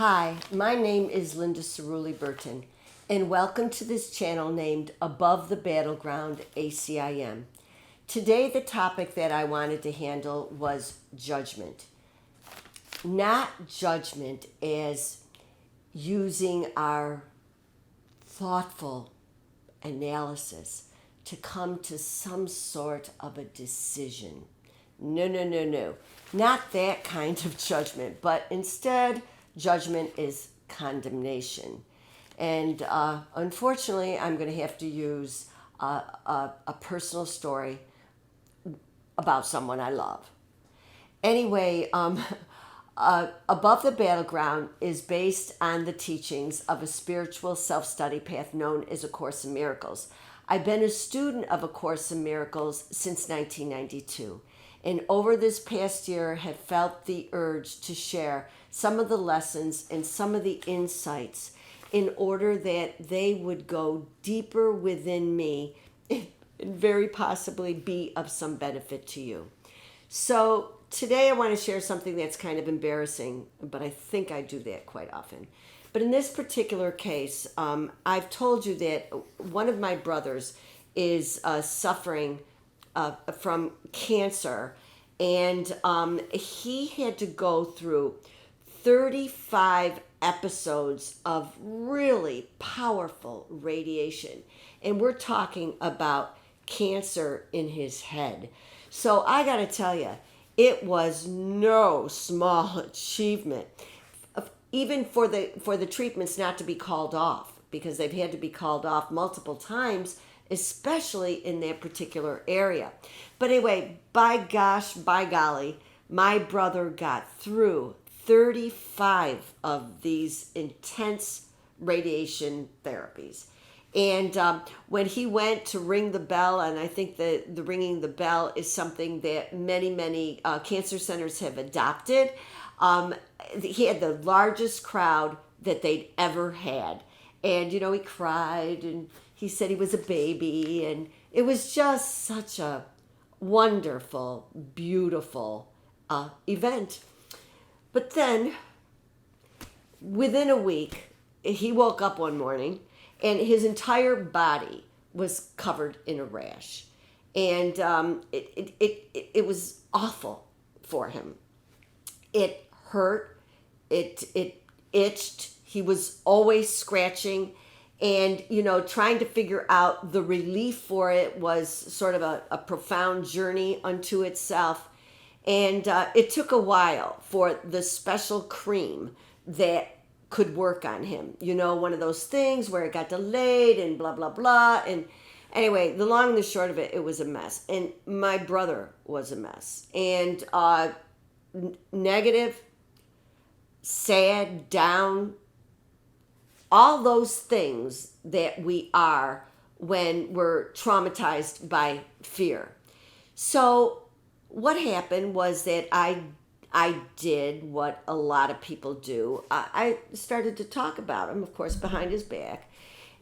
Hi, my name is Linda Cirulli-Burton, and welcome to this channel named Above the Battleground ACIM. Today, the topic that I wanted to handle was judgment. Not judgment as using our thoughtful analysis to come to some sort of a decision. No. Not that kind of judgment, but instead, judgment is condemnation. And unfortunately, I'm going to have to use a personal story about someone I love. Anyway, Above the Battleground is based on the teachings of a spiritual self-study path known as A Course in Miracles. I've been a student of A Course in Miracles since 1992. And over this past year have felt the urge to share some of the lessons and some of the insights in order that they would go deeper within me and very possibly be of some benefit to you. So today I want to share something that's kind of embarrassing, but I think I do that quite often. But in this particular case, I've told you that one of my brothers is suffering from cancer, and he had to go through 35 episodes of really powerful radiation, and we're talking about cancer in his head. So I got to tell you, it was no small achievement, even for the treatments not to be called off, because they've had to be called off multiple times, especially in that particular area. But anyway, by gosh, by golly, my brother got through 35 of these intense radiation therapies. And when he went to ring the bell, and I think the ringing the bell is something that many cancer centers have adopted, he had the largest crowd that they'd ever had. And, he cried, and he said he was a baby, and it was just such a wonderful, beautiful event. But then, within a week, he woke up one morning, and his entire body was covered in a rash. And it was awful for him. It hurt. It itched. He was always scratching. And, trying to figure out the relief for it was sort of a profound journey unto itself. And it took a while for the special cream that could work on him. One of those things where it got delayed and blah, blah, blah. And anyway, the long and the short of it, it was a mess. And my brother was a mess. And negative, sad, down, all those things that we are when we're traumatized by fear. So what happened was that I did what a lot of people do. I started to talk about him, of course, behind his back.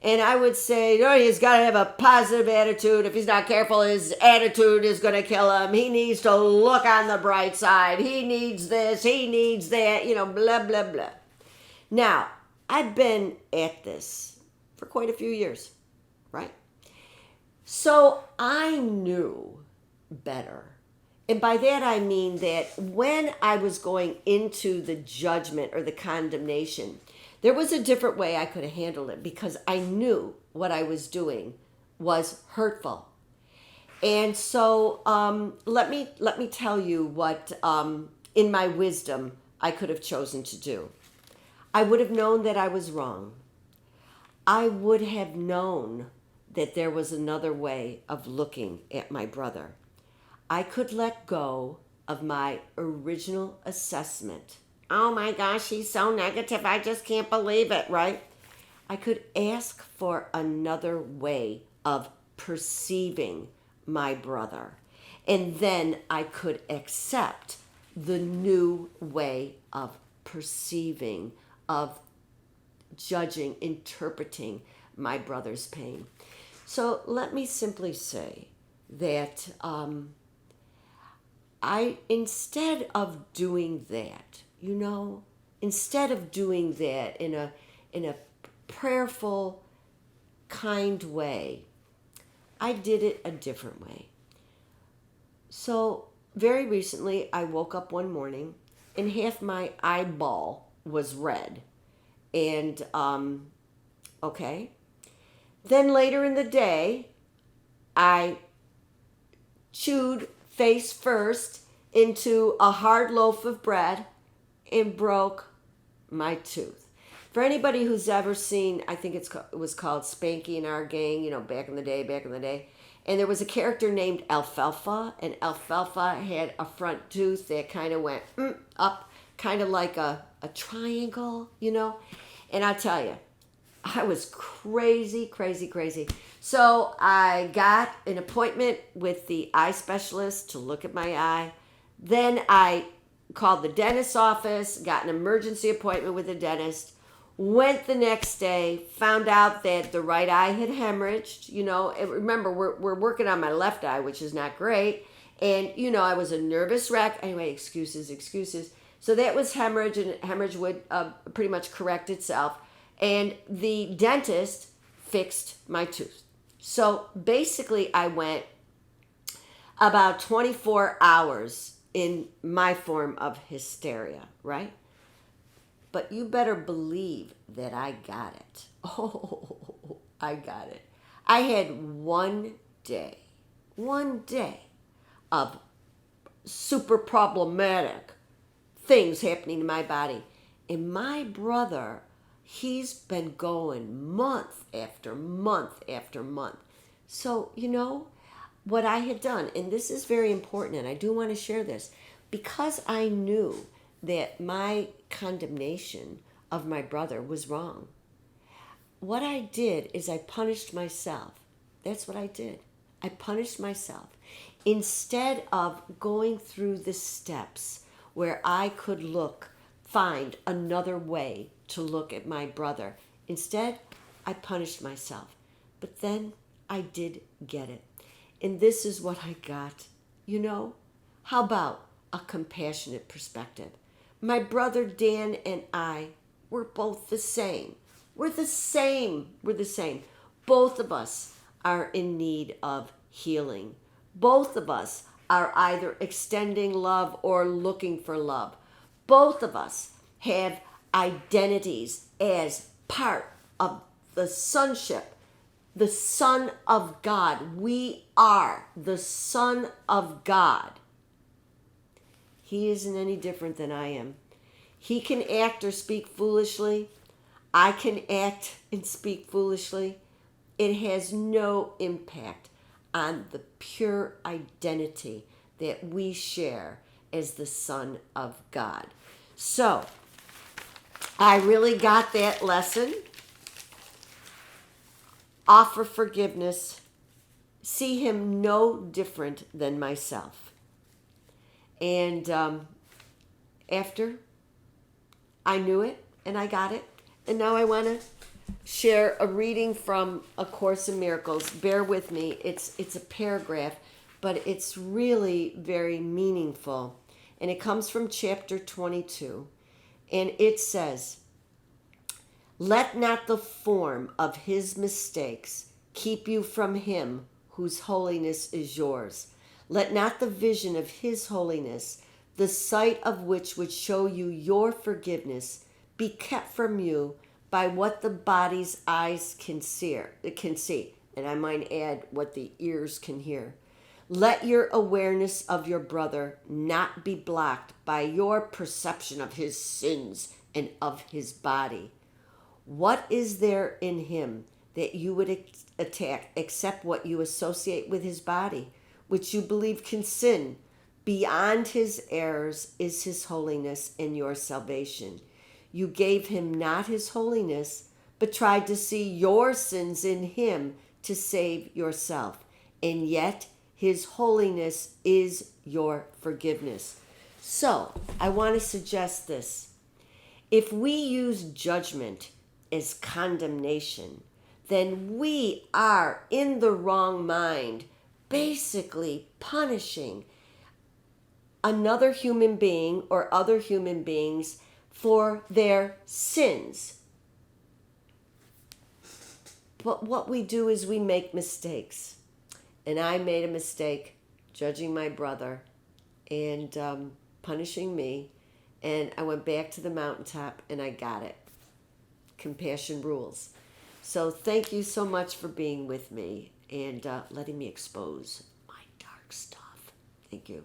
And I would say, he's got to have a positive attitude. If he's not careful, his attitude is going to kill him. He needs to look on the bright side. He needs this. He needs that, blah, blah, blah. Now, I've been at this for quite a few years, right? So I knew better. And by that I mean that when I was going into the judgment or the condemnation, there was a different way I could have handled it, because I knew what I was doing was hurtful. And so let me tell you what, in my wisdom, I could have chosen to do. I would have known that I was wrong. I would have known that there was another way of looking at my brother. I could let go of my original assessment. Oh my gosh, he's so negative. I just can't believe it, right? I could ask for another way of perceiving my brother. And then I could accept the new way of perceiving, of judging, interpreting my brother's pain. So let me simply say that instead of doing that, instead of doing that in a prayerful, kind way, I did it a different way. So very recently, I woke up one morning and half my eyeball was red. And, okay. Then later in the day, I chewed face first into a hard loaf of bread and broke my tooth. For anybody who's ever seen, I think it was called Spanky and Our Gang, back in the day. And there was a character named Alfalfa, and Alfalfa had a front tooth that kind of went up, kind of like a triangle, And I'll tell you, I was crazy. So I got an appointment with the eye specialist to look at my eye. Then I called the dentist's office, got an emergency appointment with the dentist, went the next day, found out that the right eye had hemorrhaged. And remember, we're working on my left eye, which is not great. And, I was a nervous wreck. Anyway, excuses. So that was hemorrhage, and hemorrhage would pretty much correct itself. And the dentist fixed my tooth. So basically, I went about 24 hours in my form of hysteria, right? But you better believe that I got it. Oh, I got it. I had one day of super problematic things happening to my body. And my brother, he's been going month after month after month. So, what I had done, and this is very important, and I do want to share this, because I knew that my condemnation of my brother was wrong. What I did is I punished myself. That's what I did. I punished myself. Instead of going through the steps where I could find another way to look at my brother. Instead, I punished myself. But then I did get it. And this is what I got. How about a compassionate perspective? My brother Dan and I were both the same. We're the same. Both of us are in need of healing. Both of us are either extending love or looking for love. Both of us have identities as part of the sonship, the Son of God. We are the Son of God. He isn't any different than I am. He can act or speak foolishly. I can act and speak foolishly. It has no impact on the pure identity that we share as the Son of God. So, I really got that lesson. Offer forgiveness. See him no different than myself. And after I knew it and I got it, and now I want to share a reading from A Course in Miracles. Bear with me. It's a paragraph, but it's really very meaningful. And it comes from chapter 22. And it says, "Let not the form of his mistakes keep you from him whose holiness is yours. Let not the vision of his holiness, the sight of which would show you your forgiveness, be kept from you by what the body's eyes can see, and I might add what the ears can hear. Let your awareness of your brother not be blocked by your perception of his sins and of his body. What is there in him that you would attack except what you associate with his body, which you believe can sin? Beyond his errors is his holiness and your salvation. You gave him not his holiness, but tried to see your sins in him to save yourself. And yet his holiness is your forgiveness." So, I want to suggest this. If we use judgment as condemnation, then we are in the wrong mind, basically punishing another human being or other human beings for their sins. But what we do is we make mistakes. And I made a mistake judging my brother and punishing me. And I went back to the mountaintop and I got it. Compassion rules. So thank you so much for being with me and letting me expose my dark stuff. Thank you.